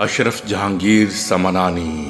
اشرف جہانگیر سمنانی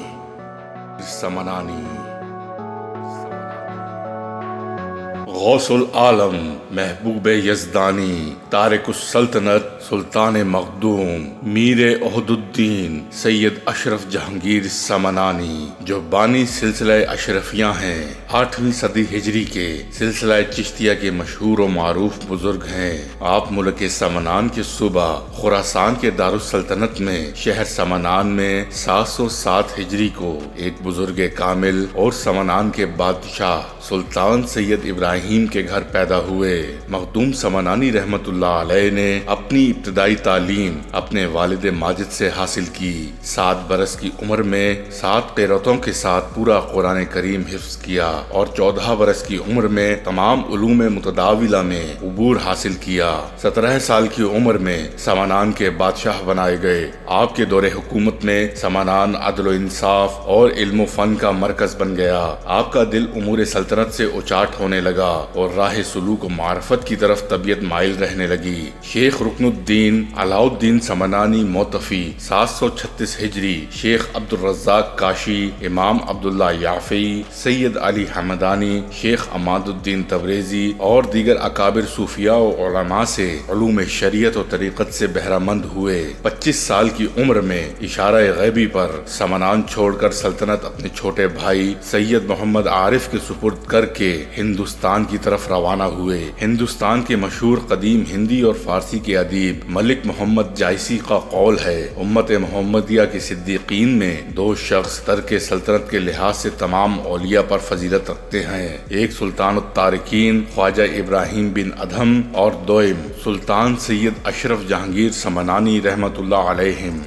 غوث العالم محبوب یزدانی تارک السلطنت سلطان مخدوم میر عہد الدین سید اشرف جہانگیر سمنانی جو بانی سلسلہ اشرفیہ ہیں، 8ویں صدی ہجری کے سلسلہ چشتیہ کے مشہور و معروف بزرگ ہیں۔ آپ ملک سمنان کے صوبہ خراسان کے دارالسلطنت میں شہر سمنان میں 707 ہجری کو ایک بزرگ کامل اور سمنان کے بادشاہ سلطان سید ابراہیم کے گھر پیدا ہوئے۔ مخدوم سمنانی رحمت اللہ علیہ نے اپنی ابتدائی تعلیم اپنے والد ماجد سے حاصل کی۔ 7 برس کی عمر میں 7 قرأتوں کے ساتھ پورا قرآن کریم حفظ کیا اور 14 برس کی عمر میں تمام علوم متداولہ میں عبور حاصل کیا۔ 17 سال کی عمر میں سمنان کے بادشاہ بنائے گئے۔ آپ کے دور حکومت میں سمنان عدل و انصاف اور علم و فن کا مرکز بن گیا۔ آپ کا دل امور سلطنت سے اچاٹ ہونے لگا اور راہ سلوک و معرفت کی طرف طبیعت مائل رہنے لگی۔ شیخ رکن الدین علاء الدین سمنانی موتفی 736 ہجری، شیخ عبد الرزاق کاشی، امام عبداللہ یافعی، سید علی حمدانی، شیخ عماد الدین تبریزی اور دیگر اکابر صوفیاء و علماء سے علوم شریعت و طریقت سے بہرہ مند ہوئے۔ 25 سال کی عمر میں اشارہ غیبی پر سمنان چھوڑ کر سلطنت اپنے چھوٹے بھائی سید محمد عارف کے سپرد کر کے ہندوستان کی طرف روانہ ہوئے۔ ہندوستان کے مشہور قدیم ہندی اور فارسی کے ادیب ملک محمد جائسی کا قول ہے، امت محمدیہ کے صدیقین میں 2 شخص ترک سلطنت کے لحاظ سے تمام اولیاء پر فضیلت رکھتے ہیں، ایک سلطان الطارقین خواجہ ابراہیم بن ادھم اور دوئم سلطان سید اشرف جہانگیر سمنانی رحمت اللہ علیہم۔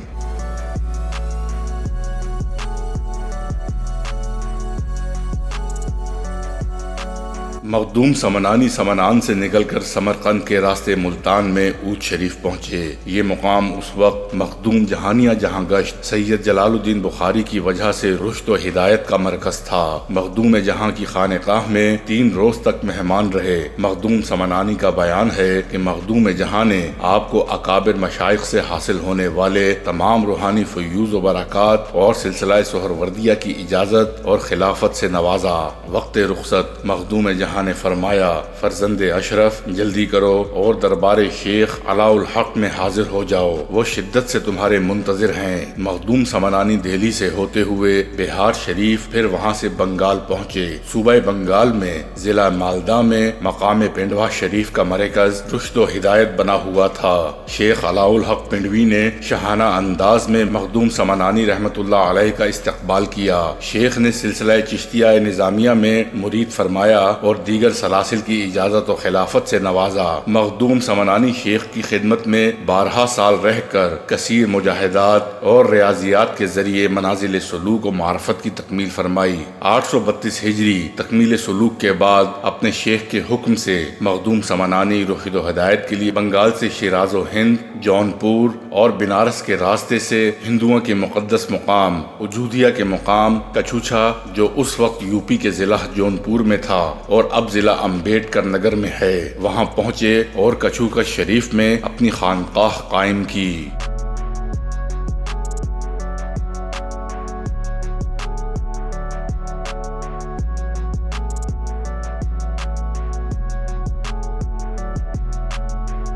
مخدوم سمنانی سمنان سے نکل کر سمرقند کے راستے ملتان میں اود شریف پہنچے۔ یہ مقام اس وقت مخدوم جہانیہ جہاں گشت سید جلال الدین بخاری کی وجہ سے رشد و ہدایت کا مرکز تھا۔ مخدوم جہاں کی خانقاہ میں 3 روز تک مہمان رہے۔ مخدوم سمنانی کا بیان ہے کہ مخدوم جہاں نے آپ کو اکابر مشائخ سے حاصل ہونے والے تمام روحانی فیوز و برکات اور سلسلہ سہروردیہ کی اجازت اور خلافت سے نوازا۔ وقت رخصت مخدوم جہاں نے فرمایا، فرزند اشرف جلدی کرو اور دربار شیخ علاء الحق میں حاضر ہو جاؤ، وہ شدت سے تمہارے منتظر ہیں۔ مخدوم سمنانی دہلی سے ہوتے ہوئے بہار شریف پھر وہاں سے بنگال پہنچے۔ صوبہ بنگال میں ضلع مالدہ میں مقام پنڈوا شریف کا مرکز رشد و ہدایت بنا ہوا تھا۔ شیخ علاء الحق پنڈوی نے شاہانہ انداز میں مخدوم سمنانی رحمت اللہ علیہ کا استقبال کیا۔ شیخ نے سلسلہ چشتیہ نظامیہ میں مرید فرمایا اور دیگر سلاسل کی اجازت و خلافت سے نوازا۔ مخدوم سمنانی شیخ کی خدمت میں 12 سال رہ کر کثیر مجاہدات اور ریاضیات کے ذریعے منازل سلوک و معرفت کی تکمیل فرمائی۔ 832 ہجری تکمیل سلوک کے بعد اپنے شیخ کے حکم سے مخدوم سمنانی رشد و ہدایت کے لیے بنگال سے شیراز و ہند، جونپور اور بنارس کے راستے سے ہندوؤں کے مقدس مقام وجودیہ کے مقام کچھوچا، جو اس وقت یوپی کے ضلع جونپور میں تھا اور اب ضلع امبیڈکر نگر میں ہے، وہاں پہنچے اور کچھوکا شریف میں اپنی خانقاہ قائم کی۔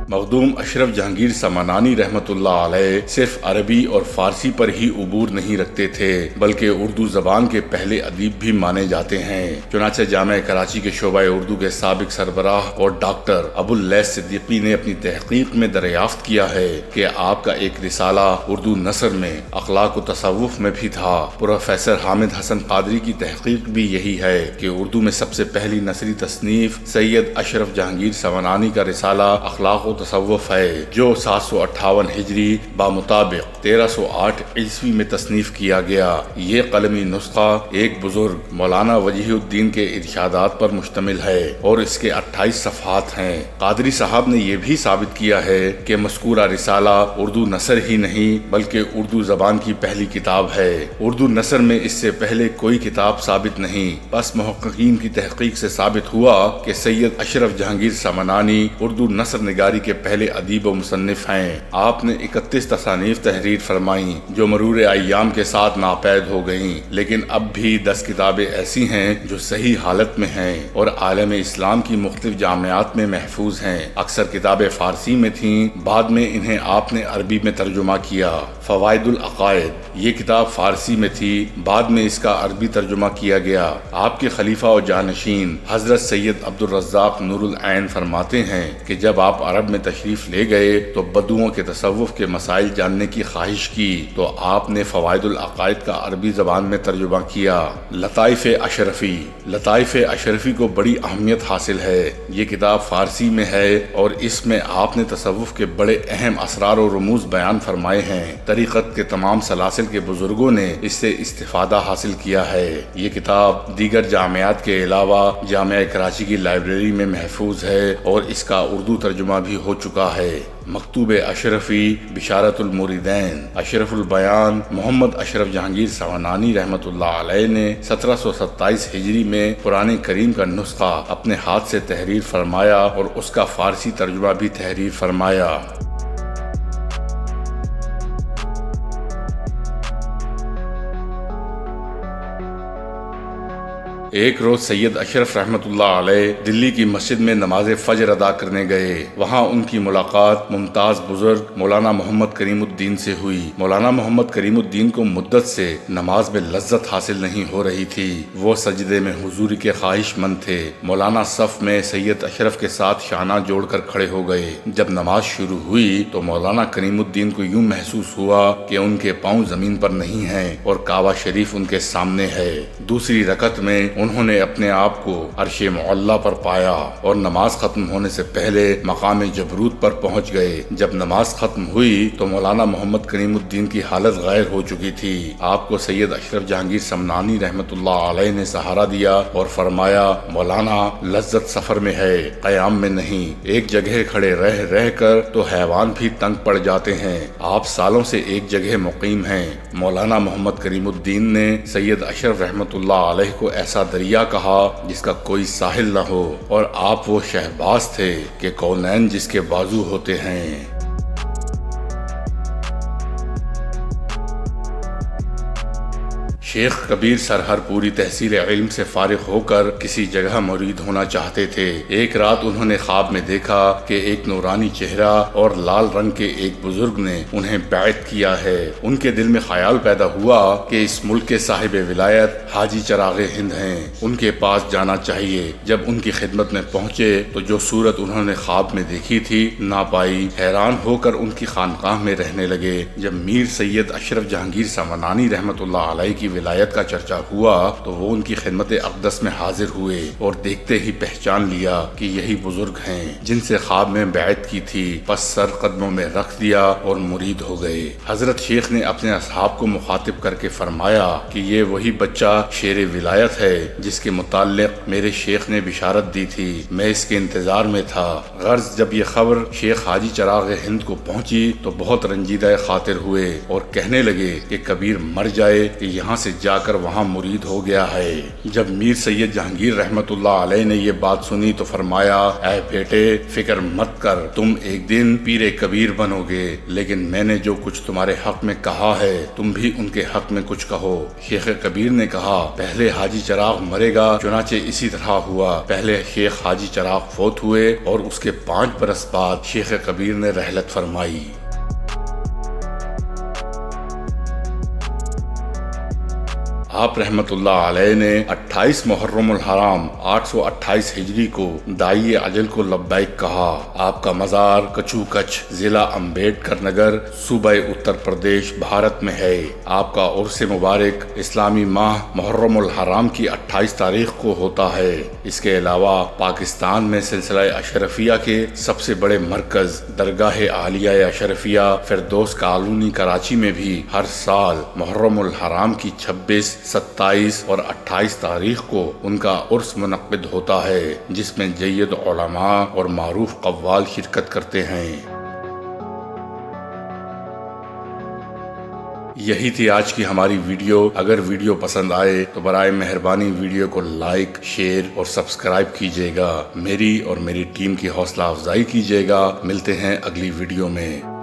مخدوم اشرف جہانگیر سمنانی رحمت اللہ علیہ صرف عربی اور فارسی پر ہی عبور نہیں رکھتے تھے، بلکہ اردو زبان کے پہلے ادیب بھی مانے جاتے ہیں۔ چنانچہ جامعہ کراچی کے شعبہ اردو کے سابق سربراہ اور ڈاکٹر ابو اللیث صدیقی نے اپنی تحقیق میں دریافت کیا ہے کہ آپ کا ایک رسالہ اردو نثر میں اخلاق و تصوف میں بھی تھا۔ پروفیسر حامد حسن قادری کی تحقیق بھی یہی ہے کہ اردو میں سب سے پہلی نثری تصنیف سید اشرف جہانگیر سمنانی کا رسالہ اخلاق و تصوف ہے، جو 758 ہجری بمطابق 1308 عیسوی میں تصنیف کیا گیا۔ یہ قلمی نسخہ ایک بزرگ مولانا وجیہ الدین کے ارشادات پر مشتمل ہے اور اس کے 28 صفحات ہیں۔ قادری صاحب نے یہ بھی ثابت کیا ہے کہ مذکورہ رسالہ اردو نثر ہی نہیں بلکہ اردو زبان کی پہلی کتاب ہے۔ اردو نثر میں اس سے پہلے کوئی کتاب ثابت نہیں، بس محققین کی تحقیق سے ثابت ہوا کہ سید اشرف جہانگیر سمنانی اردو نثر نگاری کے پہلے ادیب و مصنف ہیں۔ آپ نے 31 تصانیف تحریر فرمائیں جو مرور ایام کے ساتھ ناپید ہو گئیں، لیکن اب بھی 10 کتابیں ایسی ہیں جو صحیح حالت میں ہیں اور عالم اسلام کی مختلف جامعات میں محفوظ ہیں۔ اکثر کتابیں فارسی میں تھیں، بعد میں انہیں آپ نے عربی میں ترجمہ کیا۔ فوائد العقائد یہ کتاب فارسی میں تھی، بعد میں اس کا عربی ترجمہ کیا گیا۔ آپ کے خلیفہ و جانشین حضرت سید عبد الرزاق نور العین فرماتے ہیں کہ جب آپ عرب میں تشریف لے گئے تو بدوؤں کے تصوف کے مسائل جاننے کی خواہش کی تو آپ نے فوائد العقائد کا عربی زبان میں ترجمہ کیا۔ لطائف اشرفی لطائف اشرفی کو بڑی اہمیت حاصل ہے۔ یہ کتاب فارسی میں ہے اور اس میں آپ نے تصوف کے بڑے اہم اسرار و رموز بیان فرمائے ہیں۔ طریقت کے تمام سلاسل کے بزرگوں نے اس سے استفادہ حاصل کیا ہے۔ یہ کتاب دیگر جامعات کے علاوہ جامعہ کراچی کی لائبریری میں محفوظ ہے اور اس کا اردو ترجمہ بھی ہو چکا ہے۔ مکتوب اشرفی بشارت المریدین اشرف البیان محمد اشرف جہانگیر سمنانی رحمۃ اللہ علیہ نے 1727 ہجری میں قرآن کریم کا نسخہ اپنے ہاتھ سے تحریر فرمایا اور اس کا فارسی ترجمہ بھی تحریر فرمایا۔ ایک روز سید اشرف رحمۃ اللہ علیہ دلی کی مسجد میں نماز فجر ادا کرنے گئے۔ وہاں ان کی ملاقات ممتاز بزرگ مولانا محمد کریم الدین سے ہوئی۔ مولانا محمد کریم الدین کو مدت سے نماز میں لذت حاصل نہیں ہو رہی تھی۔ وہ سجدے میں حضوری کے خواہش مند تھے۔ مولانا صف میں سید اشرف کے ساتھ شانہ جوڑ کر کھڑے ہو گئے۔ جب نماز شروع ہوئی تو مولانا کریم الدین کو یوں محسوس ہوا کہ ان کے پاؤں زمین پر نہیں ہیں اور کعبہ شریف ان کے سامنے ہے۔ دوسری رکعت میں انہوں نے اپنے آپ کو عرش معلیٰ پر پایا اور نماز ختم ہونے سے پہلے مقام جبروت پر پہنچ گئے۔ جب نماز ختم ہوئی تو مولانا محمد کریم الدین کی حالت غیر ہو چکی تھی۔ آپ کو سید اشرف جہانگیر سمنانی رحمۃ اللہ علیہ نے سہارا دیا اور فرمایا، مولانا لذت سفر میں ہے، قیام میں نہیں۔ ایک جگہ کھڑے رہ رہ کر تو حیوان بھی تنگ پڑ جاتے ہیں، آپ سالوں سے ایک جگہ مقیم ہیں۔ مولانا محمد کریم الدین نے سید اشرف رحمۃ اللہ علیہ کو ایسا دریا کہا جس کا کوئی ساحل نہ ہو، اور آپ وہ شہباز تھے کہ کونین جس کے بازو ہوتے ہیں۔ شیخ کبیر سرہر پوری تحصیل علم سے فارغ ہو کر کسی جگہ مرید ہونا چاہتے تھے۔ ایک رات انہوں نے خواب میں دیکھا کہ ایک نورانی چہرہ اور لال رنگ کے ایک بزرگ نے انہیں بیعت کیا ہے۔ ان کے دل میں خیال پیدا ہوا کہ اس ملک کے صاحب ولایت حاجی چراغ ہند ہیں، ان کے پاس جانا چاہیے۔ جب ان کی خدمت میں پہنچے تو جو صورت انہوں نے خواب میں دیکھی تھی نہ پائی۔ حیران ہو کر ان کی خانقاہ میں رہنے لگے۔ جب میر سید اشرف جہانگیر سمنانی رحمۃ اللہ علیہ کی ولایت کا چرچا ہوا تو وہ ان کی خدمت اقدس میں حاضر ہوئے اور دیکھتے ہی پہچان لیا کہ یہی بزرگ ہیں جن سے خواب میں بیعت کی تھی۔ پس سر قدموں میں رکھ دیا اور مرید ہو گئے۔ حضرت شیخ نے اپنے اصحاب کو مخاطب کر کے فرمایا کہ یہ وہی بچہ شیر ولایت ہے جس کے متعلق میرے شیخ نے بشارت دی تھی، میں اس کے انتظار میں تھا۔ غرض جب یہ خبر شیخ حاجی چراغ ہند کو پہنچی تو بہت رنجیدہ خاطر ہوئے اور کہنے لگے کہ کبیر مر جائے کہ یہاں سے جا کر وہاں مرید ہو گیا ہے۔ جب میر سید جہانگیر رحمت اللہ علیہ نے یہ بات سنی تو فرمایا، اے بیٹے فکر مت کر، تم ایک دن پیر کبیر بنو گے، لیکن میں نے جو کچھ تمہارے حق میں کہا ہے تم بھی ان کے حق میں کچھ کہو۔ شیخ کبیر نے کہا، پہلے حاجی چراغ مرے گا۔ چنانچہ اسی طرح ہوا۔ پہلے شیخ حاجی چراغ فوت ہوئے اور اس کے 5 برس بعد شیخ کبیر نے رحلت فرمائی۔ آپ رحمت اللہ علیہ نے 28 محرم الحرام 828 ہجری کو دائی اجل کو لبیک کہا۔ آپ کا مزار کچو کچھ ضلع امبیڈکر نگر صوبہ اتر پردیش بھارت میں ہے۔ آپ کا عرس مبارک اسلامی ماہ محرم الحرام کی 28 تاریخ کو ہوتا ہے۔ اس کے علاوہ پاکستان میں سلسلہ اشرفیہ کے سب سے بڑے مرکز درگاہ عالیہ اشرفیہ فردوس کالونی کراچی میں بھی ہر سال محرم الحرام کی 26، 27 اور 28 تاریخ کو ان کا عرس منعقد ہوتا ہے، جس میں جید علماء اور معروف قوال شرکت کرتے ہیں۔ یہی تھی آج کی ہماری ویڈیو۔ اگر ویڈیو پسند آئے تو برائے مہربانی ویڈیو کو لائک، شیئر اور سبسکرائب کیجیے گا، میری اور میری ٹیم کی حوصلہ افزائی کیجیے گا۔ ملتے ہیں اگلی ویڈیو میں۔